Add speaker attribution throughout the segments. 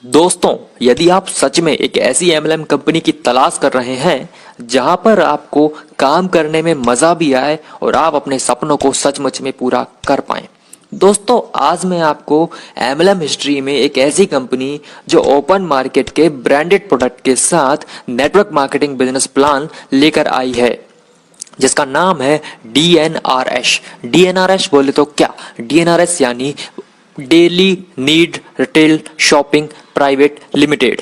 Speaker 1: दोस्तों, यदि आप सच में एक ऐसी एमएलएम कंपनी की तलाश कर रहे हैं जहां पर आपको काम करने में मजा भी आए और आप अपने सपनों को सचमुच में पूरा कर पाएं, दोस्तों आज मैं आपको एमएलएम हिस्ट्री में एक ऐसी कंपनी जो ओपन मार्केट के ब्रांडेड प्रोडक्ट के साथ नेटवर्क मार्केटिंग बिजनेस प्लान लेकर आई है जिसका नाम है डीएनआरएस। डीएनआरएस बोले तो क्या? डीएनआरएस यानी daily need retail shopping private limited.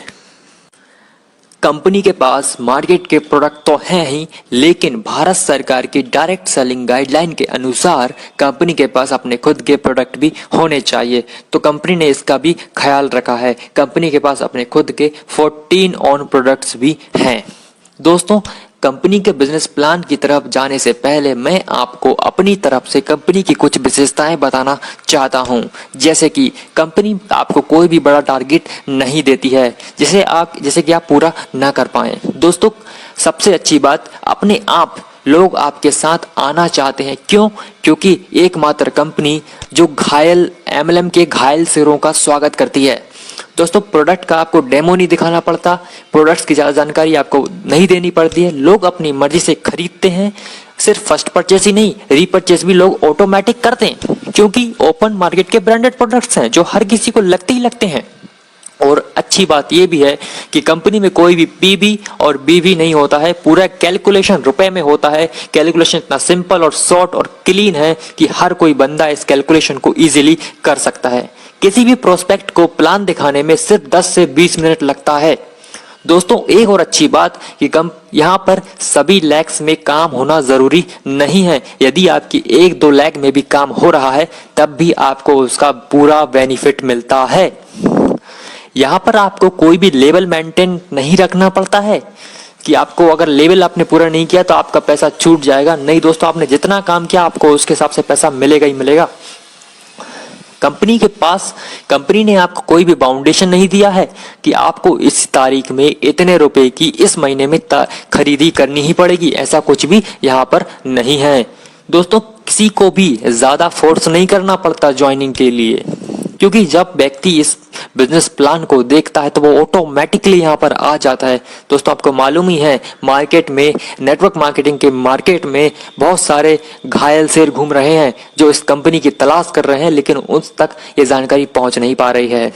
Speaker 1: Company के पास मार्केट के प्रोडक्ट तो हैं ही, लेकिन भारत सरकार की डायरेक्ट सेलिंग गाइडलाइन के अनुसार कंपनी के पास अपने खुद के प्रोडक्ट भी होने चाहिए। तो कंपनी ने इसका भी ख्याल रखा है। कंपनी के पास अपने खुद के 14 ओन प्रोडक्ट्स भी हैं। दोस्तों, कंपनी के बिजनेस प्लान की तरफ जाने से पहले मैं आपको अपनी तरफ से कंपनी की कुछ विशेषताएं बताना चाहता हूं। जैसे कि कंपनी आपको कोई भी बड़ा टारगेट नहीं देती है जैसे कि आप पूरा ना कर पाएं। दोस्तों, सबसे अच्छी बात, अपने आप लोग आपके साथ आना चाहते हैं। क्यों? क्योंकि एकमात्र कंपनी जो घायल एमएलएम के घायल सिरों का स्वागत करती है। दोस्तों, प्रोडक्ट का आपको डेमो नहीं दिखाना पड़ता, प्रोडक्ट्स की ज्यादा जानकारी आपको नहीं देनी पड़ती है। लोग अपनी मर्जी से खरीदते हैं। सिर्फ फर्स्ट परचेस ही नहीं, रीपरचेस भी लोग ऑटोमेटिक करते हैं, क्योंकि ओपन मार्केट के ब्रांडेड प्रोडक्ट्स हैं जो हर किसी को लगते ही लगते हैं। और अच्छी बात यह भी है कि कंपनी में कोई भी पीबी और बीवी नहीं होता है। पूरा कैलकुलेशन रुपए में होता है। कैलकुलेशन इतना सिंपल और शॉर्ट और क्लीन है कि हर कोई बंदा इस कैलकुलेशन को इजीली कर सकता है। किसी भी प्रोस्पेक्ट को प्लान दिखाने में सिर्फ 10 से 20 मिनट लगता है। दोस्तों, एक और अच्छी बात कि यहाँ पर सभी लैक्स में काम होना जरूरी नहीं है। यदि आपकी 1-2 लैक में भी काम हो रहा है तब भी आपको उसका पूरा बेनिफिट मिलता है। यहाँ पर आपको कोई भी लेवल मेंटेन नहीं रखना पड़ता है कि आपको अगर लेवल आपने पूरा नहीं किया तो आपका पैसा छूट जाएगा। नहीं दोस्तों, आपने जितना काम किया आपको उसके हिसाब से पैसा मिलेगा ही मिलेगा। कंपनी ने आपको कोई भी बाउंडेशन नहीं दिया है कि आपको इस तारीख में इतने रुपए की इस महीने में खरीदी करनी ही पड़ेगी। ऐसा कुछ भी यहाँ पर नहीं है। दोस्तों, किसी को भी ज्यादा फोर्स नहीं करना पड़ता ज्वाइनिंग के लिए, क्योंकि जब व्यक्ति इस बिजनेस प्लान को देखता है तो वो ऑटोमेटिकली यहाँ पर आ जाता है। दोस्तों, आपको मालूम ही है मार्केट में, नेटवर्क मार्केटिंग के मार्केट में बहुत सारे घायल शेर घूम रहे हैं जो इस कंपनी की तलाश कर रहे हैं, लेकिन उस तक ये जानकारी पहुंच नहीं पा रही है।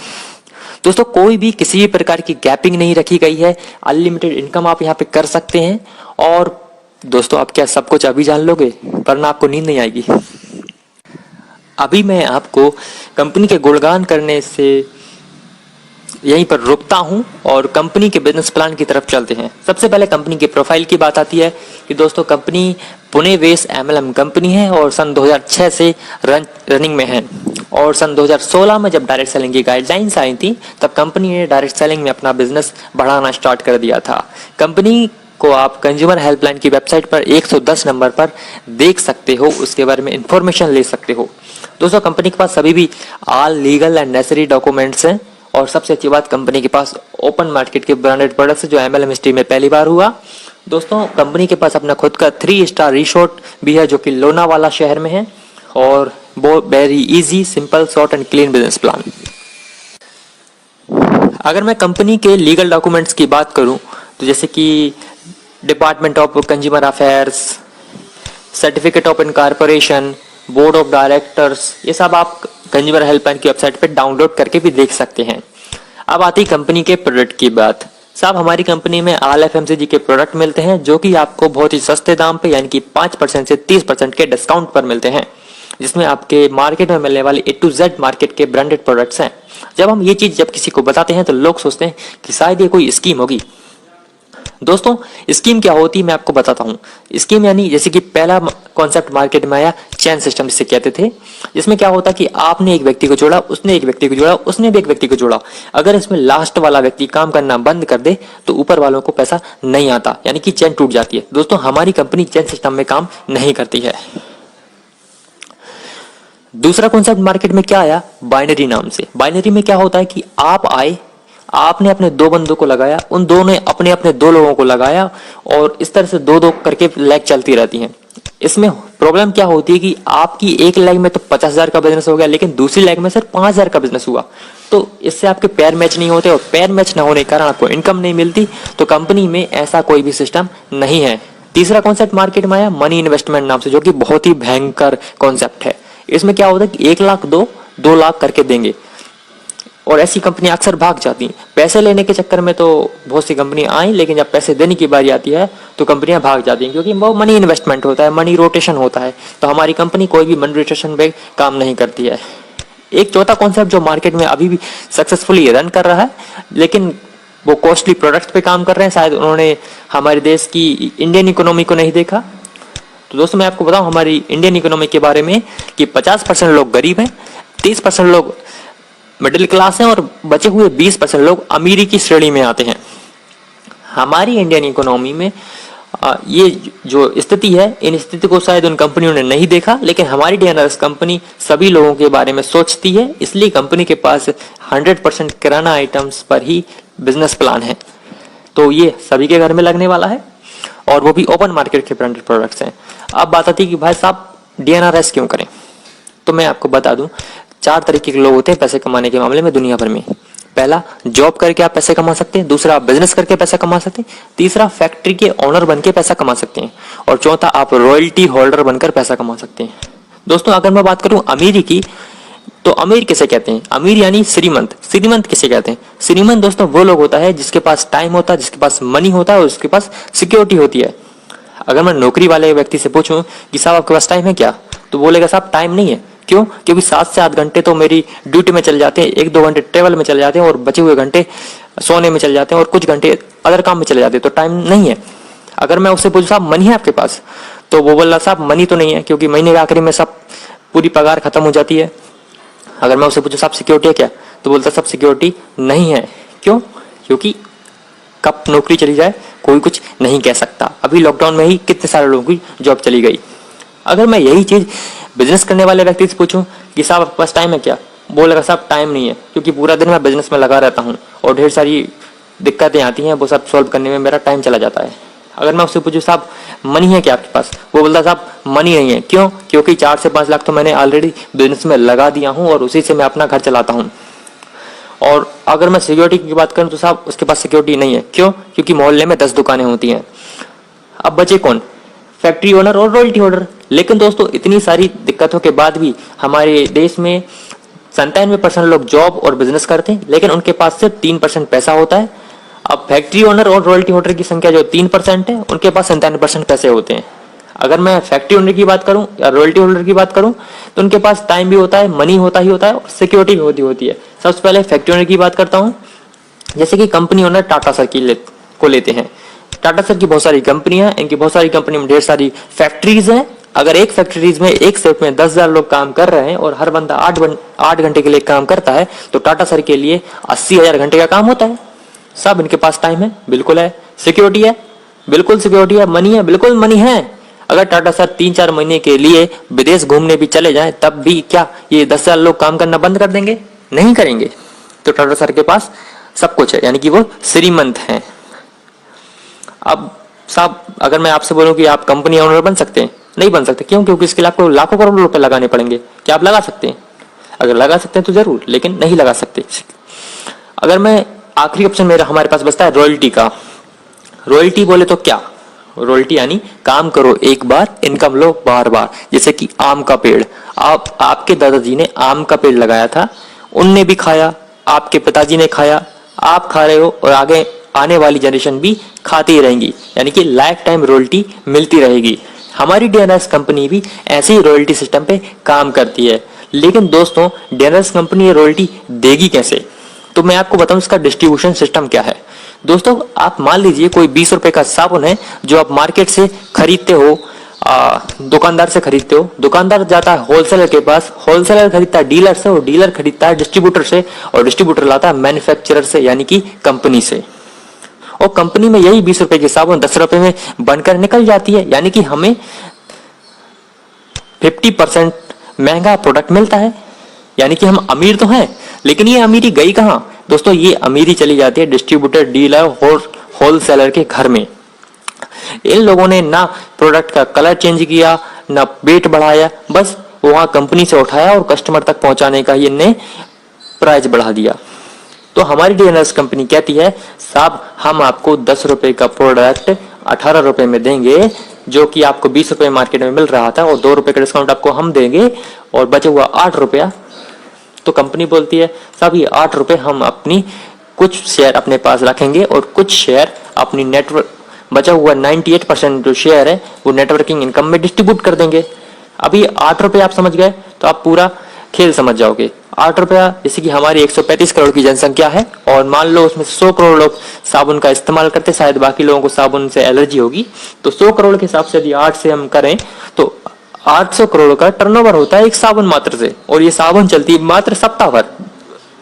Speaker 1: दोस्तों, कोई भी किसी भी प्रकार की गैपिंग नहीं रखी गई है। अनलिमिटेड इनकम आप यहाँ पे कर सकते हैं। और दोस्तों, आप क्या सब कुछ अभी जान लोगे? वरना आपको नींद नहीं आएगी। अभी मैं आपको कंपनी के गुणगान करने से यहीं पर रुकता हूं और कंपनी के बिजनेस प्लान की तरफ चलते हैं। सबसे पहले कंपनी की प्रोफाइल की बात आती है कि दोस्तों, company Pune based MLM company है और सन 2006 से रनिंग में है। और सन 2016 में जब डायरेक्ट सेलिंग की गाइडलाइंस आई थी तब कंपनी ने डायरेक्ट सेलिंग में अपना बिजनेस बढ़ाना स्टार्ट कर दिया था। कंपनी को आप कंज्यूमर हेल्पलाइन की वेबसाइट पर 110 नंबर पर देख सकते हो, उसके बारे में इंफॉर्मेशन ले सकते हो। दोस्तों, कंपनी के पास सभी भी all legal and necessary documents हैं। और सबसे अच्छी बात, कंपनी के पास ओपन मार्केट के ब्रांडेड प्रोडक्ट्स जो एमएलएम हिस्ट्री में पहली बार हुआ। दोस्तों, कंपनी के पास अपना खुद का 3 स्टार रिसोर्ट भी है जो कि लोनावाला शहर में है। और वो very easy, simple, short and clean business plan. अगर मैं कंपनी के लीगल डॉक्यूमेंट्स की बात करूं तो जैसे कि department of consumer affairs, certificate of incorporation, board of directors, ये सब आप कंज्यूमर हेल्पलाइन की वेबसाइट पे डाउनलोड करके भी देख सकते हैं। अब आती कंपनी के प्रोडक्ट की बात। साहब, हमारी कंपनी में ऑल एफएमसीजी के प्रोडक्ट मिलते हैं जो कि आपको बहुत ही सस्ते दाम पे यानी कि 5% से 30% के डिस्काउंट पर मिलते हैं, जिसमें आपके मार्केट में मिलने वाले A to Z मार्केट के ब्रांडेड प्रोडक्ट्स हैं। जब हम ये चीज जब किसी को बताते हैं तो लोग सोचते हैं कि शायद ये कोई स्कीम होगी। दोस्तों, स्कीम क्या होती है मैं आपको बताता हूँ। स्कीम यानी जैसे कि पहला कॉन्सेप्ट मार्केट में आया चैन सिस्टम जिसे कहते थे, जिसमें क्या होता कि आपने एक व्यक्ति को जोड़ा, उसने एक व्यक्ति को जोड़ा, उसने भी एक व्यक्ति को जोड़ा। अगर इसमें लास्ट वाला व्यक्ति काम करना बंद कर दे तो ऊपर वालों को पैसा नहीं आता, यानी कि चैन टूट जाती है। दोस्तों, हमारी कंपनी चैन सिस्टम में काम नहीं करती है। दूसरा कॉन्सेप्ट मार्केट में क्या आया? बाइनरी नाम से। बाइनरी में क्या होता है कि आप आए, आपने अपने 2 बंदों को लगाया, उन दोनों ने अपने अपने 2 लोगों को लगाया और इस तरह से 2-2 करके लैग चलती रहती हैं। इसमें प्रॉब्लम क्या होती है कि आपकी एक लेग में तो 50,000 का बिजनेस हो गया, लेकिन दूसरी लेग में सिर्फ 5,000 का बिजनेस हुआ। तो इससे आपके पैर मैच नहीं होते, और पैर मैच ना होने के कारण आपको इनकम नहीं मिलती। तो कंपनी में ऐसा कोई भी सिस्टम नहीं है। तीसरा कॉन्सेप्ट मार्केट में आया मनी इन्वेस्टमेंट नाम से, जो कि बहुत ही भयंकर कॉन्सेप्ट है। इसमें क्या होता है कि 1 लाख दो, 2 लाख करके देंगे, और ऐसी कंपनी अक्सर भाग जाती हैं। पैसे लेने के चक्कर में तो बहुत सी कंपनियां आई, लेकिन जब पैसे देने की बारी आती है तो कंपनियां भाग जाती हैं, क्योंकि वो मनी इन्वेस्टमेंट होता है, मनी रोटेशन होता है। तो हमारी कंपनी कोई भी मनी रोटेशन पे काम नहीं करती है। एक चौथा कॉन्सेप्ट जो मार्केट में अभी भी सक्सेसफुली रन कर रहा है, लेकिन वो कॉस्टली प्रोडक्ट पे काम कर रहे हैं। शायद उन्होंने हमारे देश की इंडियन इकोनॉमी को नहीं देखा। तो दोस्तों, मैं आपको बताऊं हमारी इंडियन इकोनॉमी के बारे में कि 50% लोग गरीब हैं, 30% लोग मिडिल क्लास हैं, और बचे हुए 20% लोग अमीरी की श्रेणी में आते हैं। हमारी इंडियन इकोनॉमी में ये जो स्थिति है, इन स्थिति को शायद उन कंपनियों ने नहीं देखा, लेकिन हमारी डीएनआरएस कंपनी सभी लोगों के बारे में सोचती है। इसलिए कंपनी के पास 100% किराना आइटम्स पर ही बिजनेस प्लान है। तो ये सभी के घर में लगने वाला है, और वो भी ओपन मार्केट के ब्रांडेड प्रोडक्ट्स हैं। अब बात आती है कि भाई साहब डीएनआरएस क्यों करें। तो मैं आपको बता दूं, 4 तरीके के लोग होते हैं पैसे कमाने के मामले में दुनिया भर में। पहला, जॉब करके आप पैसे कमा सकते हैं। दूसरा, बिजनेस करके पैसा कमा सकते हैं। तीसरा, फैक्ट्री के ओनर बनके पैसा कमा सकते हैं। और चौथा, आप रॉयल्टी होल्डर बनकर पैसा कमा सकते हैं। दोस्तों, अगर मैं बात करूं अमीरी की, तो अमीर किसे कहते हैं? अमीर यानी श्रीमंत। श्रीमंत किसे कहते हैं? श्रीमंत दोस्तों वो लोग होता है जिसके पास टाइम होता है, जिसके पास मनी होता है, और जिसके पास सिक्योरिटी होती है। अगर मैं नौकरी वाले व्यक्ति से पूछूं कि साहब आपके पास टाइम है क्या, तो बोलेगा साहब टाइम नहीं है। क्यों? क्योंकि 7 से 8 घंटे तो मेरी ड्यूटी में चल जाते हैं, 1-2 घंटे ट्रेवल में चले जाते हैं, और बचे हुए घंटे सोने में चले जाते हैं, और कुछ घंटे अदर काम में चले जाते हैं, तो टाइम नहीं है। अगर मैं उससे पूछूं साहब मनी है आपके पास, तो वो बोल रहा साहब मनी तो नहीं है, क्योंकि महीने के आखिरी में सब पूरी पगार खत्म हो जाती है। अगर मैं उससे पूछूं साहब सिक्योरिटी है क्या, तो बोलता सब सिक्योरिटी नहीं है। क्यों? क्योंकि कब नौकरी चली जाए कोई कुछ नहीं कह सकता। अभी लॉकडाउन में ही कितने सारे लोगों की जॉब चली गई। अगर मैं यही चीज बिजनेस करने वाले व्यक्ति से पूछूं कि साहब आपके पास टाइम है क्या, बोलेगा साहब टाइम नहीं है, क्योंकि पूरा दिन मैं बिजनेस में लगा रहता हूँ और ढेर सारी दिक्कतें आती हैं, वो सब सॉल्व करने में मेरा टाइम चला जाता है। अगर मैं उससे पूछूं साहब मनी है क्या आपके पास, वो बोलता साहब मनी नहीं है। क्यों? क्योंकि 4 से 5 लाख तो मैंने ऑलरेडी बिजनेस में लगा दिया हूँ और उसी से मैं अपना घर चलाता हूँ। और अगर मैं सिक्योरिटी की बात करूं तो साहब उसके पास सिक्योरिटी नहीं है। क्यों? क्योंकि मोहल्ले में 10 दुकानें होती हैं। अब बचे कौन? फैक्ट्री ओनर और रॉयल्टी होल्डर। लेकिन दोस्तों इतनी सारी दिक्कतों के बाद भी हमारे देश में 97% लोग जॉब और बिजनेस करते हैं, लेकिन उनके पास सिर्फ 3% पैसा होता है। अब फैक्ट्री ओनर और रॉयल्टी होल्डर की संख्या जो 3% है, उनके पास 97% पैसे होते हैं। अगर मैं फैक्ट्री ओनर की बात करूं या रॉयल्टी होल्डर की बात करूं, तो उनके पास टाइम भी होता है, मनी होता ही होता है, और सिक्योरिटी भी होती है। सबसे पहले फैक्ट्री ओनर की बात करता हूं। जैसे कि कंपनी ओनर टाटा सर को लेते हैं। टाटा सर की बहुत सारी कंपनियां, इनकी बहुत सारी कंपनी में ढेर सारी फैक्ट्रीज हैं। अगर एक फैक्ट्रीज में एक शिफ्ट में 10,000 लोग काम कर रहे हैं और हर बंदा 8 घंटे के लिए काम करता है, तो टाटा सर के लिए 80,000 घंटे का काम होता है। सब इनके पास टाइम है, बिल्कुल है। सिक्योरिटी है, बिल्कुल सिक्योरिटी है। मनी है, बिल्कुल मनी है। अगर टाटा सर 3-4 महीने के लिए विदेश घूमने भी चले जाएं, तब भी क्या ये 10,000 लोग काम करना बंद कर देंगे? नहीं करेंगे। तो टाटा सर के पास सब कुछ है, यानी कि वो श्रीमंत हैं। अब साहब अगर मैं आपसे बोलूं कि आप कंपनी ओनर बन सकते हैं, नहीं बन सकते। क्यों? क्योंकि इसके लिए आपको लाखों करोड़ रुपए लगाने पड़ेंगे। क्या आप लगा सकते हैं? अगर लगा सकते हैं तो जरूर, लेकिन नहीं लगा सकते। अगर मैं आखिरी ऑप्शन मेरा हमारे पास बचता है रॉयल्टी का। रॉयल्टी बोले तो क्या? रॉयल्टी यानी काम करो एक बार, इनकम लो बार बार। जैसे कि आम का पेड़, आपके दादाजी ने आम का पेड़ लगाया था, उनने भी खाया, आपके पिताजी ने खाया, आप खा रहे हो, और आगे आने वाली जनरेशन भी खाती ही रहेंगी, यानी कि लाइफ टाइम रॉयल्टी मिलती रहेगी। हमारी डीएनआरएस कंपनी भी ऐसे ही रॉयल्टी सिस्टम पे काम करती है। लेकिन दोस्तों डीएनआरएस कंपनी ये रॉयल्टी देगी कैसे? तो मैं आपको बताऊं इसका डिस्ट्रीब्यूशन सिस्टम क्या है। दोस्तों आप मान लीजिए कोई 20 रुपए का साबुन है जो आप मार्केट से खरीदते हो, दुकानदार से खरीदते हो। दुकानदार जाता है होलसेलर के पास, होलसेलर खरीदता है डीलर से, और डीलर खरीदता है डिस्ट्रीब्यूटर से, और डिस्ट्रीब्यूटर लाता है मैन्युफैक्चरर से, यानी कि कंपनी से। और कंपनी में यही 20 रुपए की साबुन 10 रुपए में बनकर निकल जाती है, यानी कि हमें 50% महंगा प्रोडक्ट मिलता है। यानी कि हम अमीर तो हैं, लेकिन ये अमीरी गई कहां? दोस्तों ये अमीरी चली जाती है डिस्ट्रीब्यूटर, डीलर, होलसेलर के घर में। इन लोगों ने ना प्रोडक्ट का कलर चेंज किया, ना वेट बढ़ाया, बस वहां कंपनी से उठाया और कस्टमर तक पहुंचाने का इनने प्राइस बढ़ा दिया। तो हमारी डीएनएस कंपनी कहती है साहब हम आपको 10 रुपए का प्रोडक्ट 18 रुपए में देंगे, जो कि आपको 20 रुपए मार्केट में मिल रहा था, और 2 रुपए का डिस्काउंट आपको हम देंगे, और बचा हुआ 8 रुपया। तो कंपनी बोलती है साहब ये 8 रुपए हम अपनी कुछ शेयर अपने पास रखेंगे और कुछ शेयर अपनी नेटवर्क, बचा हुआ 98% जो शेयर है वो नेटवर्किंग इनकम में डिस्ट्रीब्यूट कर देंगे। अभी 8 रुपए आप समझ गए तो आप पूरा खेल समझ जाओगे। 8 रुपया, जैसे कि हमारी 135 करोड़ की जनसंख्या है और मान लो उसमें 100 करोड़ लोग साबुन का इस्तेमाल करते, शायद बाकी लोगों को साबुन से एलर्जी होगी, तो 100 करोड़ के हिसाब से यदि 8 से हम करें तो 800 करोड़ का टर्नओवर होता है एक साबुन मात्र से, और ये साबुन चलती है मात्र सप्ताह भर।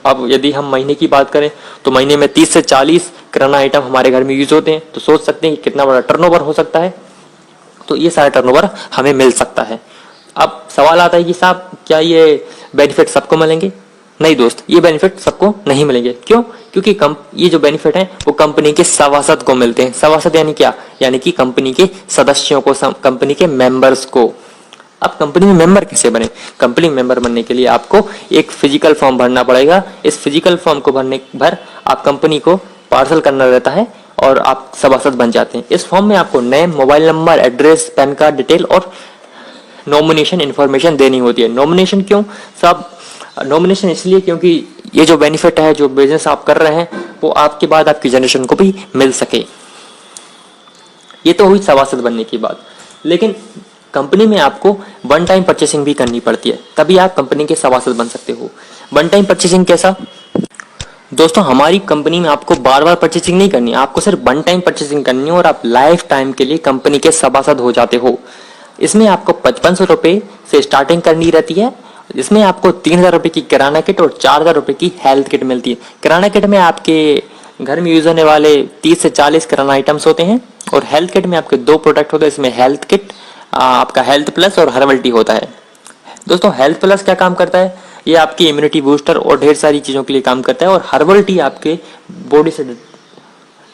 Speaker 1: अब यदि हम महीने की बात करें तो महीने में 30 से 40 किराना आइटम हमारे घर में यूज होते हैं, तो सोच सकते हैं कि कितना बड़ा टर्नओवर हो सकता है। तो ये सारा टर्नओवर हमें मिल सकता है। अब सवाल आता है कि साहब क्या ये बेनिफिट सबको मिलेंगे? नहीं दोस्त, ये बेनिफिट सबको नहीं मिलेंगे। क्यों? क्योंकि ये जो बेनिफिट है वो कंपनी के सभासद को मिलते हैं। सभासद यानी क्या? यानी कि कंपनी के सदस्यों को, कंपनी के मेंबर्स को। अब कंपनी में मेंबर कैसे बने? कंपनी में मेंबर बनने के लिए आपको एक फिजिकल फॉर्म भरना पड़ेगा। इस फिजिकल फॉर्म को भरने भर आप कंपनी को पार्सल करना रहता है और आप सभासद बन जाते हैं। इस फॉर्म में आपको name, mobile number, address, pan card detail और नॉमिनेशन इन्फॉर्मेशन देनी होती है। नॉमिनेशन क्यों साहब? नॉमिनेशन इसलिए क्योंकि ये जो बेनिफिट है, जो बिजनेस आप कर रहे हैं, वो आपके बाद आपकी जनरेशन को भी मिल सके। ये तो हुई सभासद बनने की बात। लेकिन कंपनी में आपको वन टाइम परचेसिंग भी करनी पड़ती है, तभी आप कंपनी के सभासद बन सकते हो। वन टाइम परचेसिंग कैसा? दोस्तों हमारी कंपनी में आपको बार बार परचेसिंग नहीं करनी है, आपको सिर्फ वन टाइम परचेसिंग करनी है और आप लाइफ टाइम के लिए कंपनी के सभासद हो जाते हो। इसमें आपको 5500 रुपए से स्टार्टिंग करनी रहती है। इसमें आपको 3000 रुपए की किराना किट और 4000 रुपए की हेल्थ किट मिलती है। किराना किट में आपके घर में यूज होने वाले 30 से 40 किराना आइटम्स होते हैं, और हेल्थ किट में आपके 2 प्रोडक्ट होते हैं। इसमें हेल्थ किट आपका हेल्थ प्लस और हर्बल टी होता है। दोस्तों हेल्थ प्लस क्या काम करता है? ये आपकी इम्यूनिटी बूस्टर और ढेर सारी चीजों के लिए काम करता है, और हर्बल टी आपके बॉडी से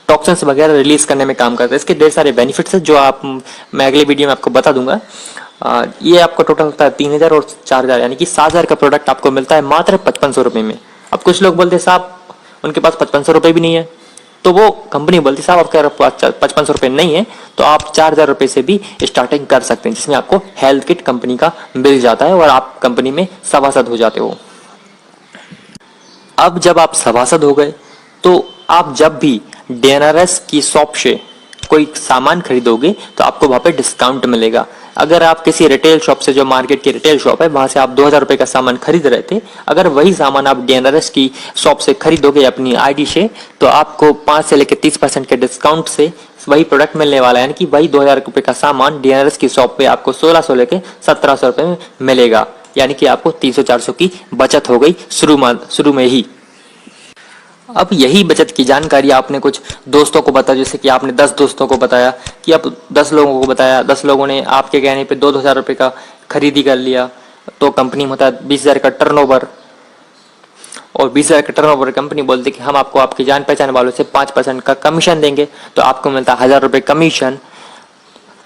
Speaker 1: टॉक्सिन्स वगैरह रिलीज करने में काम करता है। इसके ढेर सारे बेनिफिट्स हैं जो मैं अगले वीडियो में आपको बता दूंगा। ये आपका टोटल होता है 3000 और 4000, यानी कि 7000 का प्रोडक्ट आपको मिलता है मात्र 5500 रुपए में। अब कुछ लोग बोलते हैं साहब उनके पास 5500 रुपए भी नहीं है, तो वो कंपनी बोलती है साहब आपके पास 5500 रुपए नहीं है तो आप 4000 रुपए से भी स्टार्टिंग कर सकते हैं, जिसमें आपको हेल्थ किट कंपनी का मिल जाता है और आप कंपनी में सभासद हो जाते हो। अब जब आप सभासद हो गए तो आप जब भी डीएनआरएस की शॉप से कोई सामान खरीदोगे तो आपको वहां पे डिस्काउंट मिलेगा। अगर आप किसी रिटेल शॉप से, जो मार्केट की रिटेल शॉप है, वहां से आप 2000 रुपए का सामान खरीद रहे थे, अगर वही सामान आप डीएनआरएस की शॉप से खरीदोगे अपनी आईडी से, तो आपको 5 से लेकर 30% के डिस्काउंट से वही प्रोडक्ट मिलने वाला है। यानी कि वही 2000 रुपए का सामान डीएनआरएस की शॉप पे आपको 1600 लेके 1700 रुपए में मिलेगा। यानी कि आपको 300-400 की बचत हो गई शुरू में ही। अब यही बचत की जानकारी आपने कुछ दोस्तों को बताया, जैसे कि आपने 10 दोस्तों को बताया कि अब 10 लोगों को बताया, 10 लोगों ने आपके कहने पे 2-2000 रुपए का खरीदी कर लिया, तो कंपनी में होता है 20,000 का टर्नओवर, और 20,000 का टर्नओवर कंपनी बोलती है कि हम आपको आपकी जान पहचान वालों से 5% का कमीशन देंगे, तो आपको मिलता है 1000 रुपए कमीशन।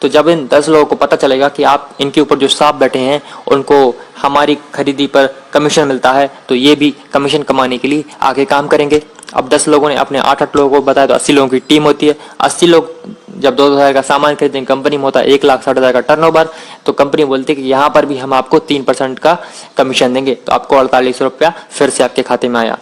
Speaker 1: तो जब इन 10 लोगों को पता चलेगा कि आप इनके ऊपर जो स्टाफ बैठे हैं उनको हमारी खरीदी पर कमीशन मिलता है, तो ये भी कमीशन कमाने के लिए आगे काम करेंगे। अब 10 लोगों ने अपने 8-8 लोगों को बताया तो 80 लोगों की टीम होती है। 80 लोग जब 2000 का सामान खरीदेंगे, कंपनी में होता है 1,60,000 का टर्नओवर, तो कंपनी बोलती है कि यहाँ पर भी हम आपको 3% का कमीशन देंगे, तो आपको 48 रुपया फिर से आपके खाते में आया।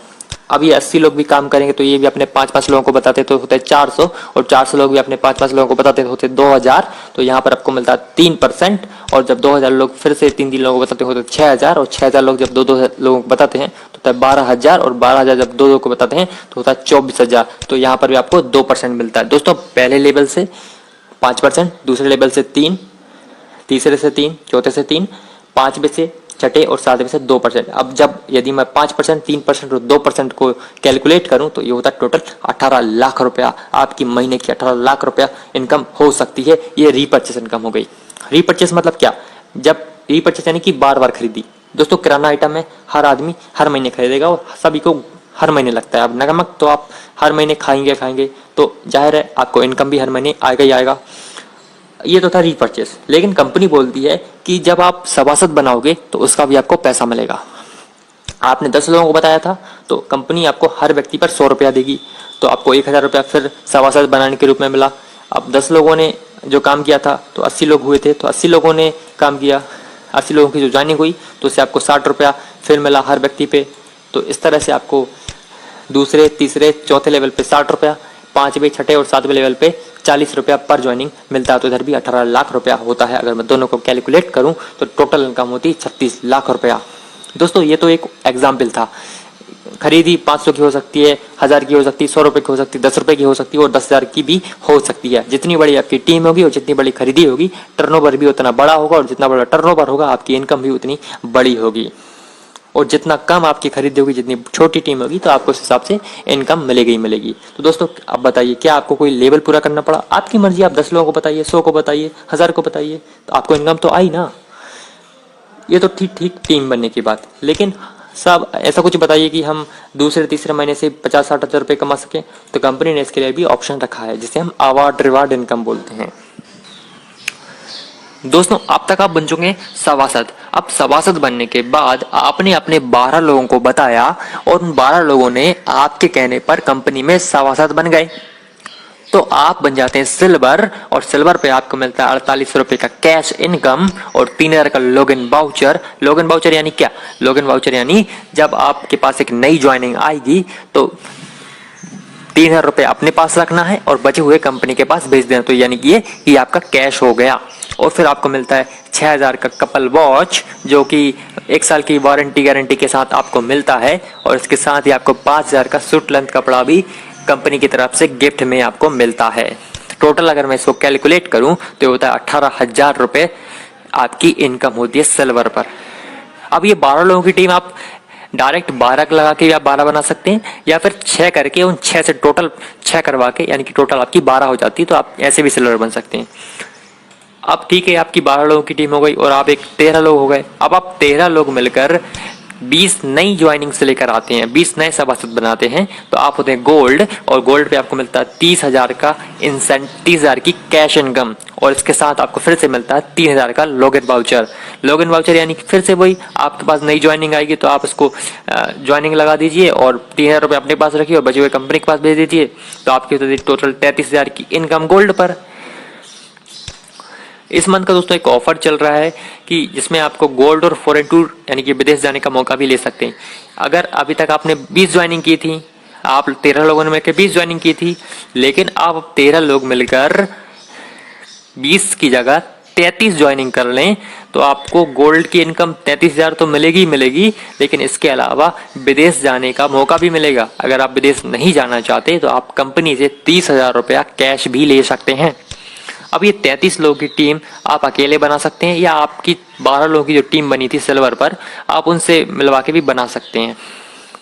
Speaker 1: अब ये 80 लोग भी काम करेंगे तो ये भी अपने 5-5 लोगों को बताते तो होते 400, और 400 लोग भी अपने 5-5 लोगों को बताते तो होते 2000, तो यहाँ पर आपको मिलता है 3%। और जब 2000 लोग फिर से 3 लोगों को बताते होते 6000, और 6000 लोग जब 2 लोगों को बताते हैं तो होता है 12000, और 12000 जब 2 को बताते हैं तो होता है 24,000। तो यहाँ पर भी आपको 2% मिलता है। दोस्तों पहले लेवल से 5%, दूसरे लेवल से 3, तीसरे से 3, चौथे से 3, 5वें से, छठे और 7वें से 2%। अब जब यदि मैं 5%, 3% और 2% को कैलकुलेट करूं तो ये होता है टोटल 18 लाख रुपया। आपकी महीने की 18 लाख रुपया इनकम हो सकती है। ये रीपर्चेस इनकम हो गई। रीपर्चेस मतलब क्या? जब रीपर्चेस यानी कि बार बार खरीदी। दोस्तों किराना आइटम है, हर आदमी हर महीने खरीदेगा और सभी को हर महीने लगता है। अब नमक तो आप हर महीने खाएंगे तो जाहिर है आपको इनकम भी हर महीने आएगा ही आएगा। ये तो था रीपर्चेस। लेकिन कंपनी बोलती है कि जब आप सभासद बनाओगे तो उसका भी आपको पैसा मिलेगा। आपने 10 लोगों को बताया था तो कंपनी आपको हर व्यक्ति पर 100 रुपया देगी, तो आपको 1000 रुपया फिर सभासद बनाने के रूप में मिला। अब 10 लोगों ने जो काम किया था तो 80 लोग हुए थे, तो 80 लोगों ने काम किया, 80 लोगों की जो ज्वाइनिंग हुई तो उससे आपको 60 रुपया फिर मिला हर व्यक्ति पे। तो इस तरह से आपको दूसरे, तीसरे, चौथे लेवल पे 60 रुपया, 5वें, 6ठे और 7वें लेवल पे 40 रुपया पर ज्वाइनिंग मिलता है। तो इधर भी 18 लाख रुपया होता है। अगर मैं दोनों को कैलकुलेट करूं तो टोटल इनकम होती है 36 लाख रुपया। दोस्तों ये तो एक एग्जाम्पल था। खरीदी 500 की हो सकती है, 1000 की हो सकती है, 100 रुपए की हो सकती है, 10 रुपए की हो सकती है और 10,000 की भी हो सकती है। जितनी बड़ी आपकी टीम होगी और जितनी बड़ी खरीदी होगी, टर्नओवर भी उतना बड़ा होगा, और जितना बड़ा टर्नओवर होगा आपकी इनकम भी उतनी बड़ी होगी। और जितना कम आपकी खरीदी होगी, जितनी छोटी टीम होगी, तो आपको उस हिसाब से इनकम मिलेगी ही मिलेगी। तो दोस्तों अब बताइए, क्या आपको कोई लेवल पूरा करना पड़ा? आपकी मर्जी, आप 10 लोगों को बताइए, 100 को बताइए, 1000 को बताइए, तो आपको इनकम तो आई ना। ये तो ठीक ठीक टीम बनने की बात। लेकिन सब ऐसा कुछ बताइए कि हम दूसरे तीसरे महीने से 50-60 हज़ार रुपये कमा सकें, तो कंपनी ने इसके लिए भी ऑप्शन रखा है जिसे हम अवार्ड रिवार्ड इनकम बोलते हैं। दोस्तों अब तक आप बन चुके हैं सभासद। अब सभासद बनने के बाद आपने अपने 12 लोगों को बताया और उन 12 लोगों ने आपके कहने पर कंपनी में सभासद बन गए, तो आप बन जाते हैं सिल्वर। और सिल्वर पे आपको मिलता है 48 रुपए का कैश इनकम और 3000 का लॉगिन वाउचर। लॉगिन वाउचर यानी क्या? लॉगिन वाउचर यानी जब आपके पास एक नई ज्वाइनिंग आएगी तो 3000 रुपये अपने पास रखना है और बचे हुए कंपनी के पास भेज देना, तो यानी कि ये आपका कैश हो गया। और फिर आपको मिलता है 6000 का कपल वॉच, जो कि 1 साल की वारंटी गारंटी के साथ आपको मिलता है, और इसके साथ ही आपको 5000 का सूट लेंथ कपड़ा भी कंपनी की तरफ से गिफ्ट में आपको मिलता है। टोटल अगर मैं इसको कैलकुलेट करूं तो होता है 18,000 रुपये आपकी इनकम होती है सिल्वर पर। अब ये 12 लोगों की टीम आप डायरेक्ट 12 लगा के आप 12 बना सकते हैं, या फिर 6 करके उन 6 से टोटल 6 करवा के, यानी कि टोटल आपकी 12 हो जाती है, तो आप ऐसे भी सिल्वर बन सकते हैं। अब ठीक है, आपकी 12 लोगों की टीम हो गई और आप एक 13 लोग हो गए। अब आप 13 लोग मिलकर 20 नई ज्वाइनिंग से लेकर आते हैं, 20 नए सभासद बनाते हैं, तो आप होते हैं गोल्ड। और गोल्ड पे आपको मिलता है 30,000 का इंसेंट, 30,000 की कैश इनकम, और इसके साथ आपको फिर से मिलता है 3000 का लॉगिन वाउचर। लॉगिन वाउचर यानी कि फिर से वही, आपके पास नई ज्वाइनिंग आएगी तो आप उसको ज्वाइनिंग लगा दीजिए और 3000 रुपये अपने पास रखिए और बचे हुए कंपनी के पास भेज दीजिए, तो आपकी होती है टोटल 33,000 की इनकम गोल्ड पर। इस मंथ का दोस्तों एक ऑफर चल रहा है कि जिसमें आपको गोल्ड और फॉरेन टूर यानी कि विदेश जाने का मौका भी ले सकते हैं। अगर अभी तक आपने 20 ज्वाइनिंग की थी, आप 13 लोगों ने मिलकर 20 ज्वाइनिंग की थी, लेकिन आप 13 लोग मिलकर 20 की जगह 33 ज्वाइनिंग कर लें, तो आपको गोल्ड की इनकम 33,000 तो मिलेगी ही मिलेगी, लेकिन इसके अलावा विदेश जाने का मौका भी मिलेगा। अगर आप विदेश नहीं जाना चाहते तो आप कंपनी से 30,000 रुपया कैश भी ले सकते हैं। अब ये 33 लोगों की टीम आप अकेले बना सकते हैं, या आपकी 12 लोगों की जो टीम बनी थी सिल्वर पर, आप उनसे मिलवा के भी बना सकते हैं।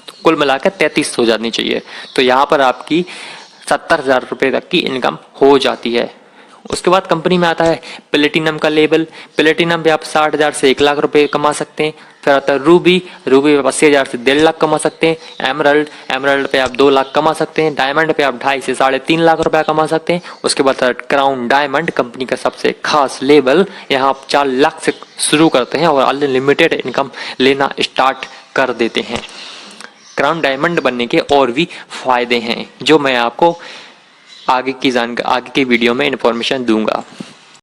Speaker 1: तो कुल मिलाकर 33 हो जानी चाहिए। तो यहाँ पर आपकी 70,000 रुपये तक की इनकम हो जाती है। उसके बाद कंपनी में आता है प्लेटिनम का लेवल। प्लेटिनम पे आप 60,000 से 1 लाख रुपए कमा सकते हैं। फिर आता है रूबी। रूबी पे 80,000 से 1.5 लाख कमा सकते हैं। एमरल्ड। एमरल्ड पे आप 2 लाख कमा सकते हैं। डायमंड पे आप 2.5 से 3.5 लाख रुपया कमा सकते हैं। उसके बाद क्राउन डायमंड, कंपनी का सबसे खास लेवल। यहाँ आप 4 लाख से शुरू करते हैं और अनलिमिटेड इनकम लेना स्टार्ट कर देते हैं। क्राउन डायमंड बनने के और भी फायदे हैं जो मैं आपको आगे की वीडियो में इन्फॉर्मेशन दूंगा।